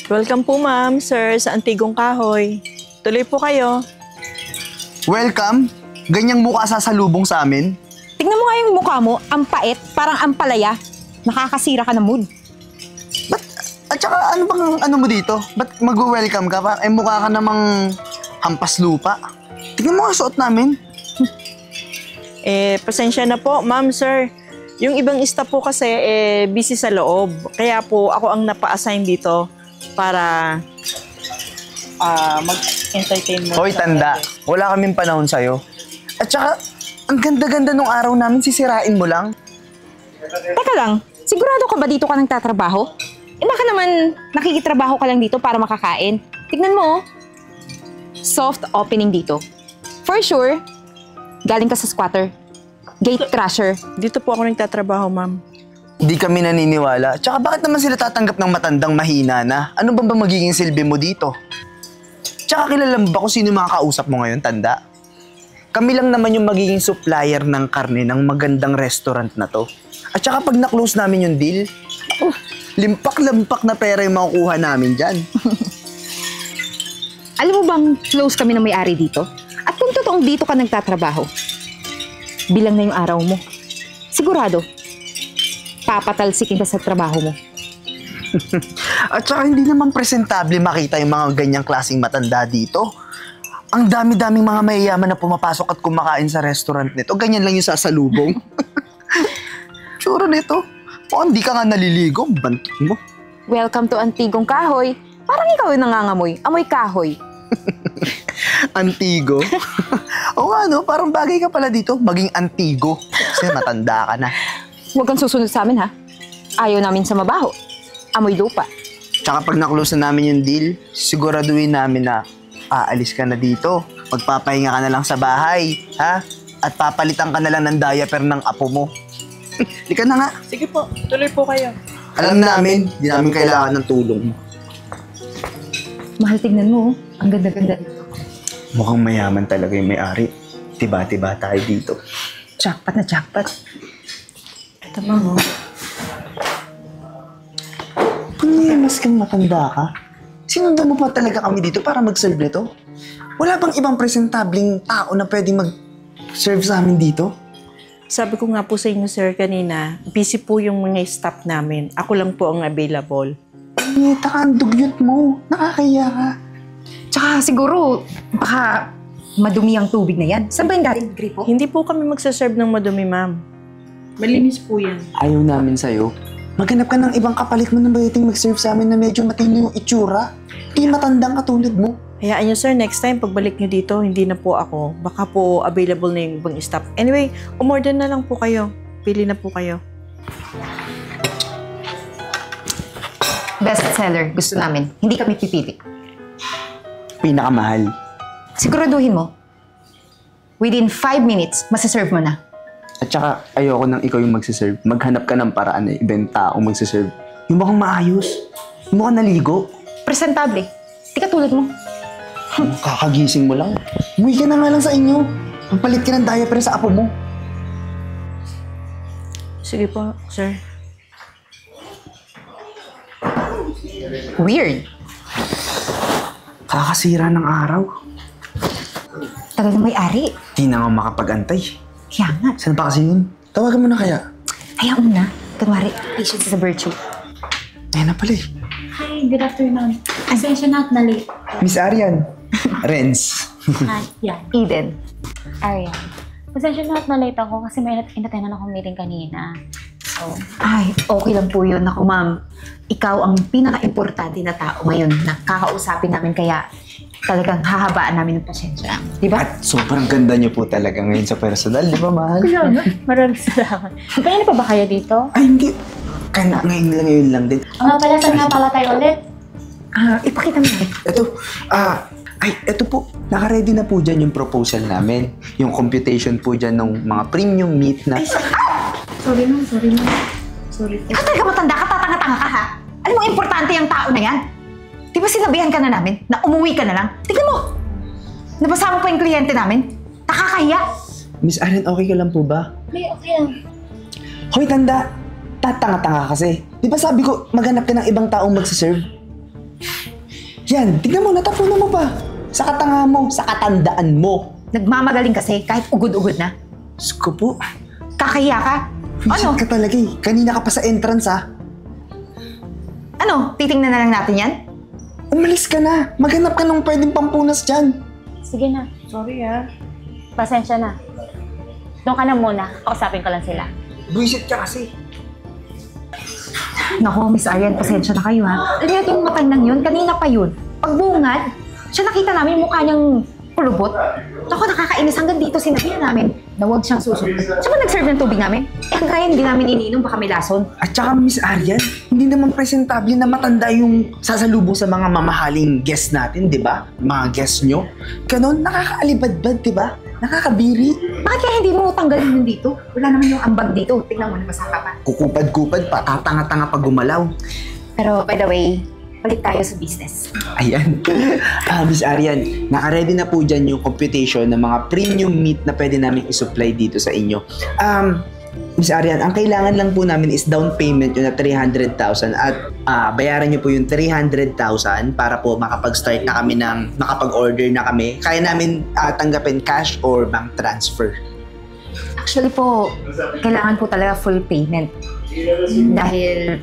Welcome po ma'am, sir, sa Antigong Kahoy. Tuloy po kayo. Welcome? Ganyang mukha sasalubong sa amin? Tingnan mo nga yung mukha mo, ang pait, parang ampalaya. Nakakasira ka ng mood. At saka ano bang ano mo dito? Ba't mag-welcome ka pa? Mukha ka namang hampas lupa. Tingnan mo nga suot namin. Pasensya na po, ma'am, sir. Yung ibang staff po kasi, busy sa loob. Kaya po, ako ang napa-assign dito para mag-entertain mo. Hoy, tanda. Wala kaming panahon sa'yo. At saka, ang ganda-ganda nung araw namin, sisirain mo lang. Teka lang, sigurado ka ba dito ka nagtatrabaho? Baka naman nakikitrabaho ka lang dito para makakain. Tignan mo, soft opening dito. For sure, galing ka sa squatter. Gate crasher. Dito po ako nagtatrabaho, ma'am. Di kami naniniwala. Tsaka bakit naman sila tatanggap ng matandang mahina na? Ano ba magiging silbi mo dito? Tsaka kilala mo ba kung sino mga kausap mo ngayon, tanda? Kami lang naman yung magiging supplier ng karne ng magandang restaurant na to. At tsaka pag na-close namin yung deal, limpak-lampak na pera yung makukuha namin dyan. Alam mo bang close kami ng may-ari dito? At kung totoong dito ka nagtatrabaho, bilang na yung araw mo. Sigurado, papatalsikin ka sa trabaho mo. At saka hindi naman presentable makita yung mga ganyang klaseng matanda dito. Ang dami-daming mga mayayaman na pumapasok at kumakain sa restaurant nito. Ganyan lang yung sasalubong. Tsura nito. O, hindi ka nga naliligo. Bantot mo. Welcome to Antigong Kahoy. Parang ikaw yung nangangamoy. Amoy kahoy. Antigo? O nga no, parang bagay ka pala dito. Maging antigo. Kasi matanda ka na. Huwag kang susunod sa amin, ha? Ayaw namin sa mabaho. Amoy lupa. Tsaka pag na-close na namin yung deal, siguraduhin namin na aalis ka na dito. Magpapahinga ka na lang sa bahay, ha? At papalitan ka na lang ng diaper ng apo mo. Di ka na nga. Sige po, tuloy po kayo. Alam namin, di namin kailangan ng tulong mo. Mahal, tignan mo. Ang ganda-ganda dito. Mukhang mayaman talaga yung may-ari. Tiba-tiba tayo dito. Jackpot na jackpot. Ito ma'am. Mas kang matanda ka. Sinundan mo pa talaga kami dito para mag-serve nito? Wala bang ibang presentabling tao na pwedeng mag-serve sa amin dito? Sabi ko nga po sa inyo, sir, kanina, busy po yung mga staff namin. Ako lang po ang available. Neta ka, ang dugyot mo. Nakakaya ka. Tsaka siguro, baka madumi ang tubig na yan. Saan ba yung galing gripo? Hindi po kami magsaserve ng madumi, ma'am. Malinis po yan. Ayaw namin sa'yo. Maghanap ka ng ibang kapalit mo na pwedeng mag-serve sa amin na medyo matino yung itsura. Hindi matandang katulad mo. Hayaan nyo, sir, next time, pagbalik nyo dito, hindi na po ako. Baka po available na yung ibang staff. Anyway, umorder na lang po kayo. Pili na po kayo. Best seller, gusto namin. Hindi kami pipili. Pinakamahal. Siguraduhin mo, within 5 minutes, masaserve mo na. At saka, ayoko nang ikaw yung magsiserve. Maghanap ka ng paraan na ibang taong magsiserve. Yung mukhang maayos. Yung mukhang naligo. Presentable. Di ka tulad mo. Kakagising mo lang. Umuwi ka na nga lang sa inyo. Magpalit ka ng diaper sa apo mo. Sige po, sir. Weird. Kakasira ng araw. Tagal na may-ari. Di na nga makapag-antay. Kaya nga. Saan pa kasi yun? Tawagan mo na kaya. Kaya una, kunwari, patience is a virtue. Ayan na pala eh. Hi, good afternoon. Pasensya na at na-late. Miss Arian. Renz. Hi, yeah. Eden. Arian. Pasensya na at na-late ako kasi may inatenan akong meeting kanina. So, Ay, okay lang po yun. Ako, ma'am, ikaw ang pinaka-importante na tao ngayon na kakausapin namin kaya talagang hahabaan namin ng pasensya. Di ba? At sobrang ganda niyo po talaga ngayon sa personal, di ba, mahal? maraming salamat. Kanina pa ba kayo dito? Ay, hindi. Kaya ngayon lang din. Pala, saan nga pala tayo ulit? Ipakita mo. Ito po. Naka-ready na po dyan yung proposal namin. Yung computation po dyan ng mga premium meat na... Sorry na. Sorry po. Ikaw talaga matanda ka, tatanga-tanga ka, ha? Alam mo, importante yung tao na yan. Di ba sinabihan ka na namin na umuwi ka na lang? Tignan mo! Nabasa mo pa yung kliyente namin? Nakakahiya! Miss Aren, okay ka lang po ba? May okay lang. Hoy, tanda! Tatanga-tanga kasi. Di ba sabi ko, maghanap ka ng ibang taong magsiserve? Yan, tignan mo, natapunan mo pa. Sa katanga mo, sa katandaan mo. Nagmamagaling kasi kahit ugod-ugod na. Diyos ko po. Kakahiya ka? Visit Ano? ka talaga eh. Kanina ka pa sa entrance ah. Ano? Titingnan na lang natin yan? Umalis ka na. Maghanap ka nung pwedeng pampunas dyan. Sige na. Sorry ah. Pasensya na. Doon ka na muna. Kausapin ko lang sila. Buisit ka kasi. Naku, Miss Arian, pasensya na kayo ha. Alam yung matandang yun, kanina pa yun. Pagbungad, siya nakita namin yung mukha niyang kulubot. Naku, nakakainis hanggang dito sinabi na namin na huwag siyang susunod. Siya ba nag-serve ng tubig namin? Eh, kaya hindi namin iniinom, baka may lason. At saka Miss Arian, hindi naman presentable na matanda yung sasalubong sa mga mamahaling guest natin, di ba? Mga guest nyo. Ganon, nakakaalibadbad, di ba? Nakakabiri. Bakit kaya hindi mo tanggalin yun dito? Wala naman yung ambag dito. Tingnan mo, nabasa ka pa. Kukupad-kupad pa, tatanga-tanga pag gumalaw. Pero by the way, balik tayo sa business. Ayan. Miss Arian, naka-ready na po dyan yung computation ng mga premium meat na pwede namin isupply dito sa inyo. Miss Arian, ang kailangan lang po namin is down payment yun na 300,000 at bayaran nyo po yung 300,000 para po makapag-start na kami makapag-order na kami. Kaya namin tanggapin cash or bank transfer. Actually po, kailangan po talaga full payment. Dahil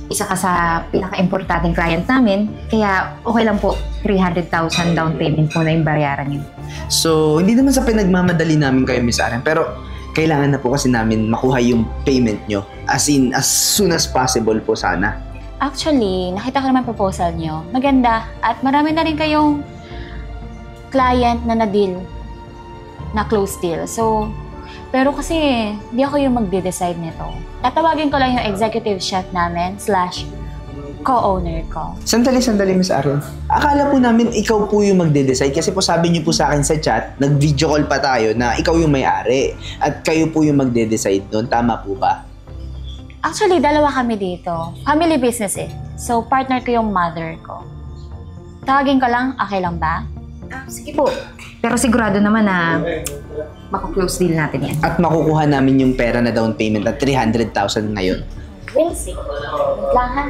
isa ka sa pinaka-importanting client namin, kaya okay lang po 300,000 down payment muna yung bayaran niyo. So, hindi naman sa pinagmamadali namin kayo, Miss Arian, pero kailangan na po kasi namin makuha yung payment nyo. As in, as soon as possible po sana. Actually, nakita ko naman proposal nyo. Maganda. At marami na rin kayong client na na-deal. Na close deal. So, pero kasi, di ako yung magde-decide nito. Tatawagin ko lang yung executive chef namin / co-owner ko. Sandali, Miss Arian. Akala po namin ikaw po yung magde-decide kasi po sabi niyo po sa akin sa chat, nag-video call pa tayo na ikaw yung may-ari at kayo po yung magde-decide doon. Tama po ba? Actually, dalawa kami dito. Family business eh. So, partner ko yung mother ko. Tawagin ko lang, okay lang ba? Sige po. Pero sigurado naman na mako-close deal natin yan. At makukuha namin yung pera na down payment na 300,000 ngayon. We'll see. Wait lang ha.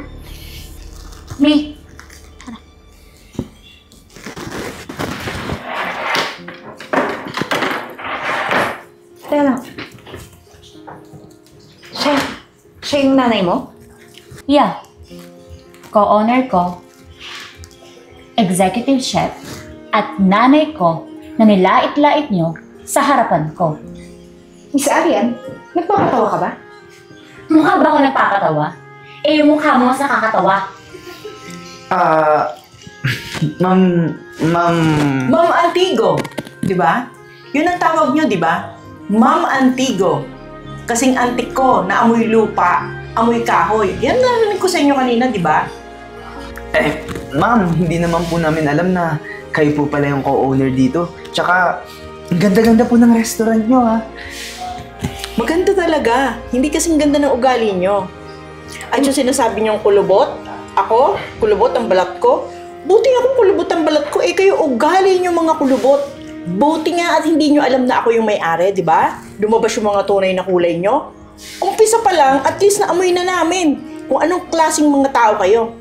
Me. Teka lang. Siya yung nanay mo? Yeah. Co-owner ko, executive chef, at nanay ko na nilait-lait nyo sa harapan ko. Miss Arian, nagpapatawa ka ba? Mukha ba ako nagpapatawa? Eh, yung mukha mo mas nakakatawa. Ma'am... Ma'am Antigo, di ba? Yun ang tawag nyo, di ba? Ma'am Antigo. Kasing antik ko na amoy lupa, amoy kahoy. Yan narinig ko sa inyo kanina, di ba? Ma'am, hindi naman po namin alam na kayo po pala yung co-owner dito. Tsaka, ang ganda-ganda po ng restaurant nyo, ha? Maganda talaga. Hindi kasing ganda ng ugali nyo. At yung sinasabi nyong kulubot, ako, kulubot ang balat ko. Buti nga kung kulubot ang balat ko, eh kayo ugali nyo mga kulubot. Buti nga at hindi nyo alam na ako yung may-ari, di ba? Lumabas yung mga tunay na kulay nyo. Umpisa pa lang, at least naamoy na namin kung anong klaseng mga tao kayo.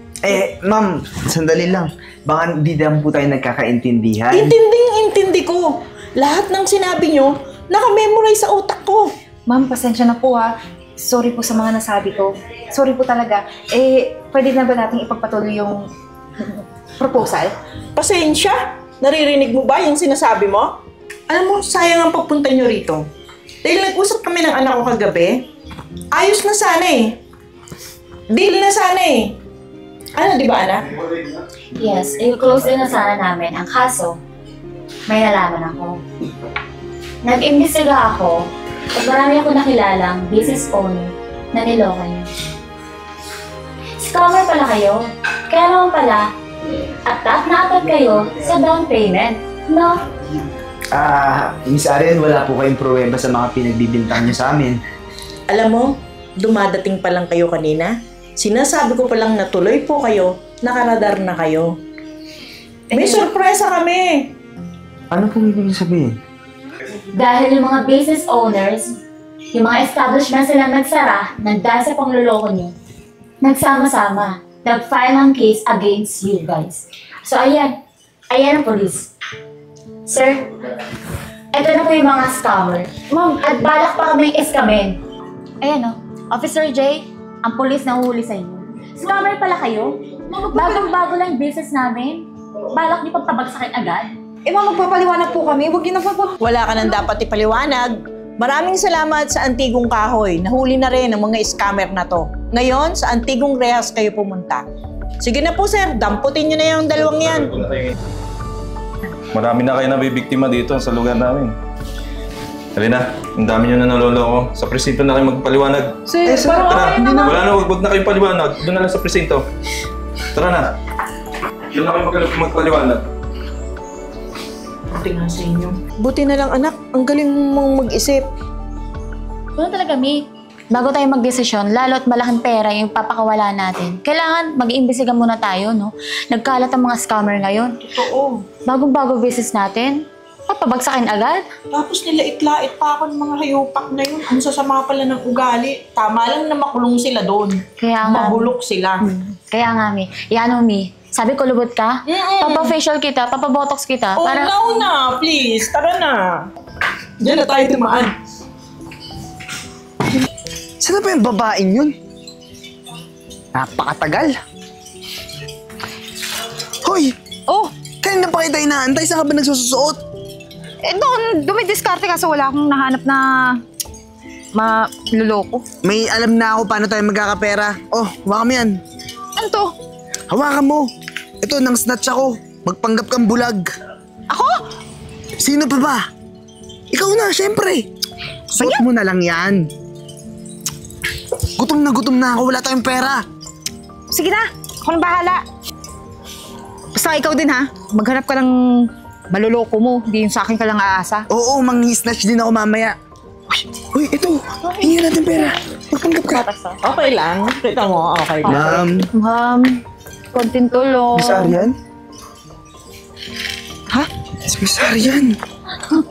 Ma'am, sandali lang. Baka hindi naman po tayo nagkakaintindihan. Intindi ko. Lahat ng sinabi nyo, naka-memorize sa utak ko. Ma'am, pasensya na po ha. Sorry po sa mga nasabi ko. Sorry po talaga. Pwede na ba natin ipagpatuloy yung proposal? Pasensya? Naririnig mo ba yung sinasabi mo? Alam mo, sayang ang pagpunta nyo rito. Dahil nag-usap kami ng anak ko kagabi, ayos na sana eh. Deal na sana eh. Ano, di ba anak? Yes, i-close din na sana namin. Ang kaso, may nalaman ako. Nag-imbestiga ako at marami ako nakilalang business owner na niloko niyo. Scammer pala kayo. Kaya naman pala, atat na atat kayo sa down payment, no? Miss Arian, wala po kayong pruweba sa mga pinagbibintang niyo sa amin. Alam mo, dumadating pa lang kayo kanina. Sinasabi ko pa lang na tuloy po kayo, nakaradar na kayo. May sorpresa kami. Ano pong ibig sabihin? Dahil yung mga business owners, yung mga establishment sila nagsara, nagdahil sa pangluloko niyo, nagsama-sama. nag-file ng case against you guys. So, ayan. Ayan ang police. Sir, eto na po yung mga scammer. Ma'am, at balak pa kami iskamen. Ayan o. Officer J, ang police na uhuli sa inyo. Scammer pala kayo? Bagong-bago lang yung business namin. Balak niyo pagpabagsakin agad. Eh ma'am, magpapaliwanag po kami. Huwag niyo na po. Wala ka nang dapat ipaliwanag. Maraming salamat sa Antigong Kahoy. Nahuli na rin ang mga scammer na to. Ngayon, sa Antigong Rehas kayo pumunta. Sige na po sir, damputin nyo na yung dalawang yan. Marami na kayo nabibiktima dito sa lugar namin. Halina, ang dami nyo na naloloko. Sa presinto na kayo magpaliwanag. Sir, Tara, wala na, wag na kayong paliwanag. Doon na lang sa presinto. Tara na. Doon na kayo magpaliwanag. Buti nga sa inyo. Buti na lang anak, ang galing mong mag-isip. Ano talaga, Mi? Bago tayo magdesisyon, lalo at malaking pera yung papakawala natin, kailangan mag-iimbestiga muna tayo, no? Nagkalat ang mga scammer ngayon. Oo. Bagong-bago business natin, papabagsakin agad. Tapos nilait-lait pa ako ng mga hayupak na yun. Ang sasama pala ng ugali. Tama lang na makulong sila doon. Kaya nga, Mahulok sila. kaya nga, Mi. Yan o, Mi. Sabi ko, lubot ka? Papa-facial kita, papa-botox kita. Oh, now na, please. Tara na. Diyan na tayo tumaan. Sino ba yung babaeng yun? Napakatagal. Hoy! Oh, Kanina pa kita inaantay, saan ka ba nagsusuot? eh doon, dumidiskarte kasi wala akong nahanap na maluloko. May alam na ako paano tayo magkakapera. Oh, hawakan mo yan. Ano to? Hawakan mo. Ito, nang snatch ako. Magpanggap kang bulag. Ako? Sino pa ba? Ikaw na, syempre. Suot mo na lang yan. Gutom na ako. Wala tayong pera. Sige na, ako nang bahala. Basta ikaw din ha, maghanap ka ng maluloko mo, hindi yung sa akin ka lang aasa. Oo, mangi-snatch din ako mamaya. Uy, ito. Hingin natin pera. Magpanggap ka. Okay lang. Kita mo, okay lang. Ma'am, konting tulong. Miss Arian? Ha? Si Miss Arian. Oh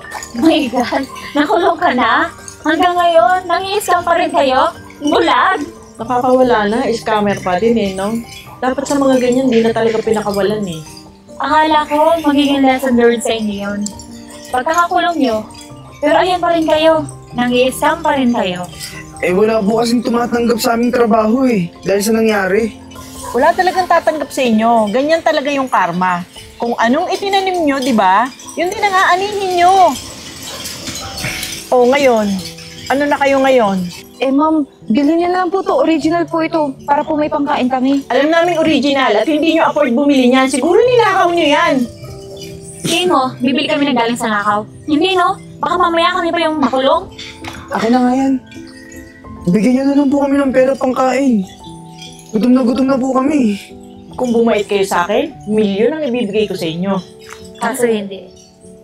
my God, nakulong ka na? Hanggang ngayon, nangi-scam pa rin kayo? Bulag! Nakakawala na, scammer pa din eh, no? Dapat sa mga ganyan, di na talaga pinakawalan eh. Akala ko magiging lesson learned sa inyo yun. Pagkakakulong nyo, pero ayan pa rin kayo. Nangi-scam pa rin kayo. Eh, wala po kasing tumatanggap sa aming trabaho eh. Dahil sa nangyari. Wala talagang tatanggap sa inyo. Ganyan talaga yung karma. Kung anong itinanim nyo, di ba? Yun din ang aanihin nyo. O, ngayon. Ano na kayo ngayon? Eh ma'am, bilhin niyo na lang po to. Original po ito. Para po may pangkain kami. Alam namin original at hindi nyo afford bumili niyan. Siguro ninakaw nyo yan. Tingin mo, bibili kami na galing sa nakaw? Hindi no? Baka mamaya kami pa yung makulong? Ako na nga yan. Bigyan niyo na lang po kami ng pera pangkain. Gutom na po kami. Kung bumait kayo sa akin, milyon ang ibibigay ko sa inyo. Kaso hindi.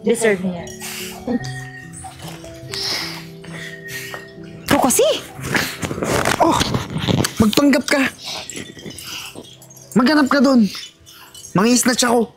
Deserve niya. Ito kasi. Oh, magpanggap ka. Maghanap ka doon. Mangi-snatch ako.